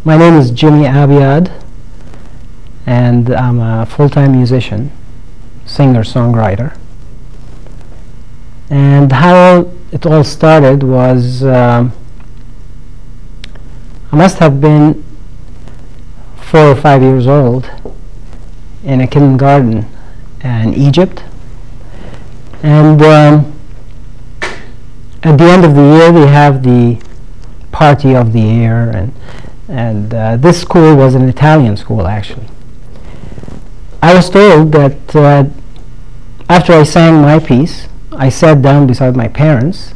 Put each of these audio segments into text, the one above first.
My name is Jimmi Abiad, and I'm a full-time musician, singer-songwriter. And how it all started was, I must have been 4 or 5 years old in a kindergarten in Egypt. And at the end of the year, they have the party of the year, and this school was an Italian school, actually. I was told that after I sang my piece, I sat down beside my parents,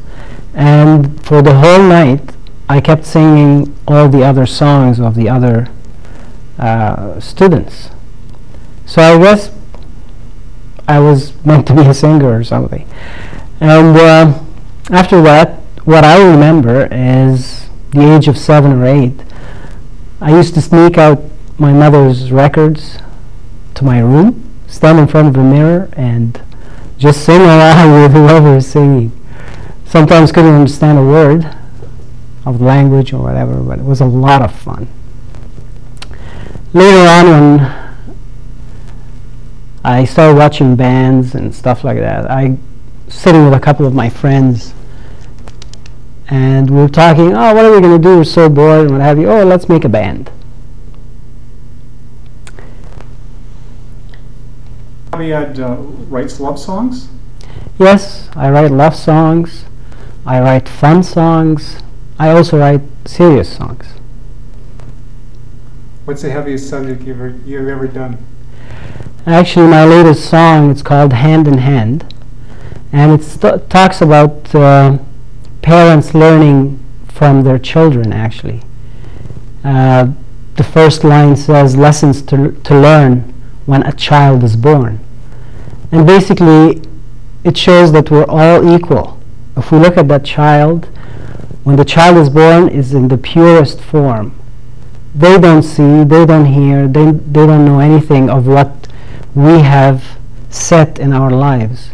and for the whole night I kept singing all the other songs of the other students. So I guess I was meant to be a singer or something. And after that, what I remember is the age of 7 or 8. I used to sneak out my mother's records to my room, stand in front of a mirror, and just sing along with whoever is singing. Sometimes couldn't understand a word of the language or whatever, but it was a lot of fun. Later on, when I started watching bands and stuff like that, I sitting with a couple of my friends, and we were talking, oh, what are we going to do? We're so bored and what have you. Oh, let's make a band. Abiad writes love songs? Yes, I write love songs. I write fun songs. I also write serious songs. What's the heaviest subject you've ever done? Actually, my latest song, it's called Hand in Hand, and it talks about parents learning from their children, actually. The first line says, lessons to learn when a child is born. And basically, it shows that we're all equal. If we look at that child, when the child is born, is in the purest form. They don't see, they don't hear, they don't know anything of what we have set in our lives,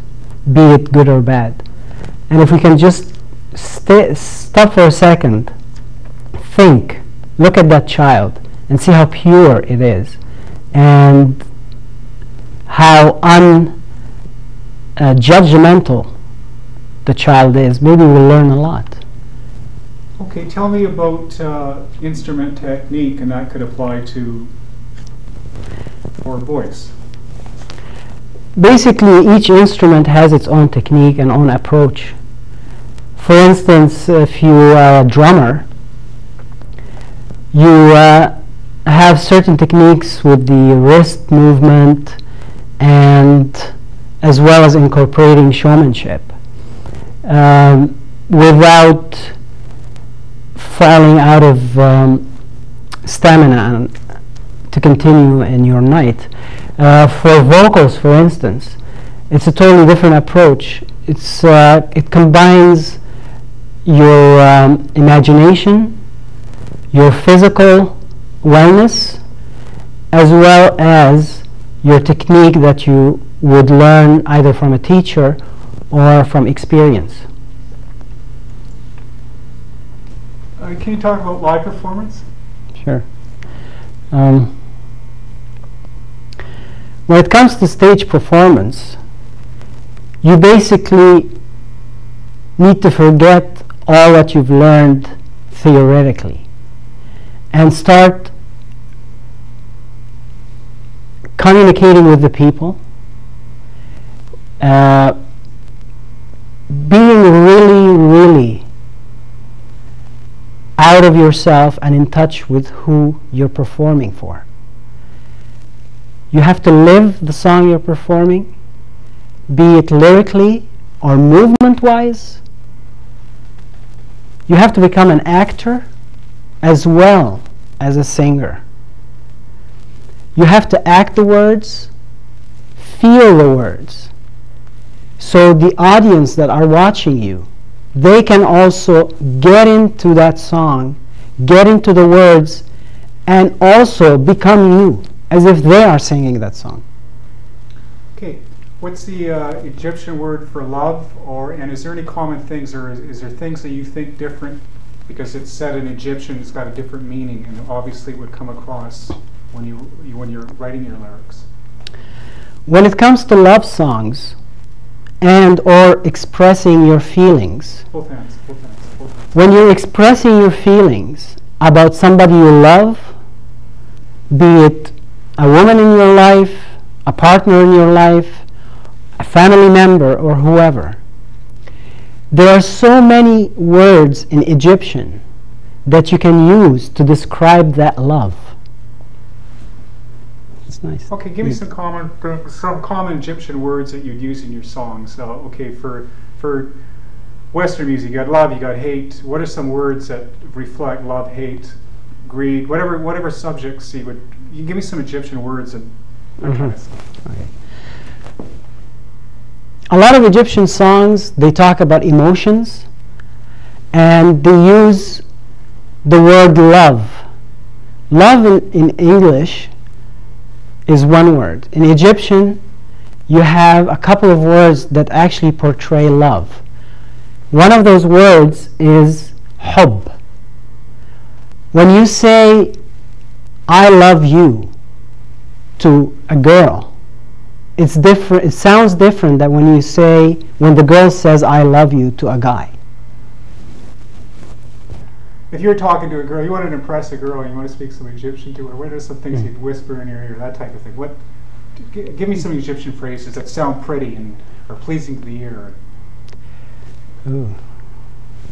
be it good or bad. And if we can just stop for a second, think, look at that child, and see how pure it is, and how judgmental the child is, maybe we'll learn a lot. Okay, tell me about instrument technique, and that could apply to for voice. Basically, each instrument has its own technique and own approach. For instance, if you are a drummer, you have certain techniques with the wrist movement, and as well as incorporating showmanship without falling out of stamina to continue in your night. For vocals, for instance, it's a totally different approach. It combines your imagination, your physical wellness, as well as your technique that you would learn either from a teacher or from experience. Can you talk about live performance? Sure. When it comes to stage performance, you basically need to forget all that you've learned theoretically and start communicating with the people, being really, really out of yourself and in touch with who you're performing for. You have to live the song you're performing, be it lyrically or movement-wise. You have to become an actor as well as a singer. You have to act the words, feel the words, so the audience that are watching you, they can also get into that song, get into the words, and also become you, as if they are singing that song. Okay, what's the Egyptian word for love, and is there any common things, or is there things that you think different because it's said in Egyptian, it's got a different meaning, and obviously it would come across when you're writing your lyrics. When it comes to love songs and or expressing your feelings, Both hands, both hands, both hands. when you're expressing your feelings about somebody you love, be it a woman in your life, a partner in your life, a family member, or whoever, there are so many words in Egyptian that you can use to describe that love. It's nice. Okay, give me some common Egyptian words that you'd use in your songs. Okay, for Western music, you got love, you got hate. What are some words that reflect love, hate, greed, whatever subjects you give me some Egyptian words and that kind of stuff. Okay. A lot of Egyptian songs, they talk about emotions, and they use the word love. Love in English is one word. In Egyptian, you have a couple of words that actually portray love. One of those words is hub. When you say, I love you to a girl, it's different. It sounds different than when the girl says I love you to a guy. If you're talking to a girl, you want to impress a girl, and you want to speak some Egyptian to her, what are some things you'd whisper in her ear, that type of thing? Give me some Egyptian phrases that sound pretty and are pleasing to the ear. Ooh.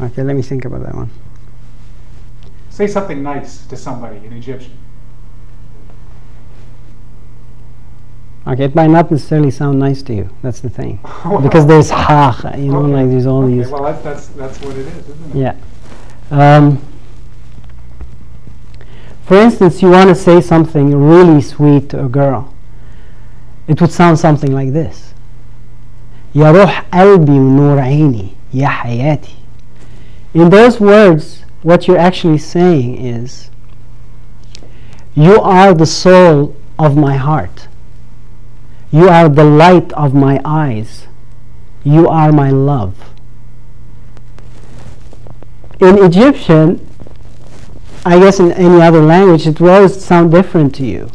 Okay, let me think about that one. Say something nice to somebody in Egyptian. Okay, it might not necessarily sound nice to you. That's the thing, because there's ha, like there's all these. Well, that's what it is, isn't it? Yeah. For instance, you want to say something really sweet to a girl. It would sound something like this: Ya ruh qalbi wa nur aini, ya hayati. In those words, what you're actually saying is, you are the soul of my heart. You are the light of my eyes. You are my love. In Egyptian, I guess in any other language, it will always sound different to you.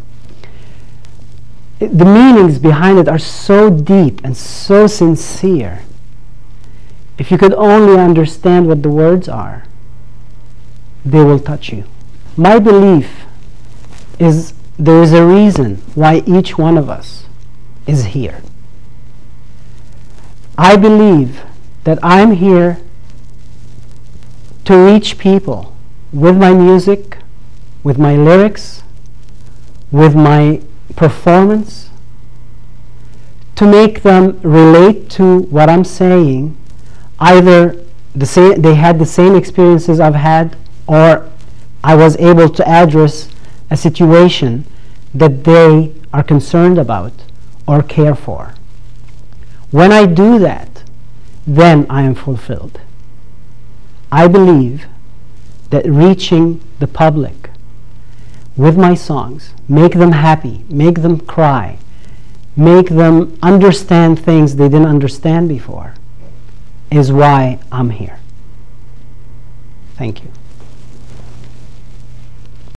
The meanings behind it are so deep and so sincere. If you could only understand what the words are, they will touch you. My belief is there is a reason why each one of us is here. I believe that I'm here to reach people with my music, with my lyrics, with my performance, to make them relate to what I'm saying. Either they had the same experiences I've had, or I was able to address a situation that they are concerned about or care for. When I do that, then I am fulfilled. I believe that reaching the public with my songs, make them happy, make them cry, make them understand things they didn't understand before, is why I'm here. Thank you.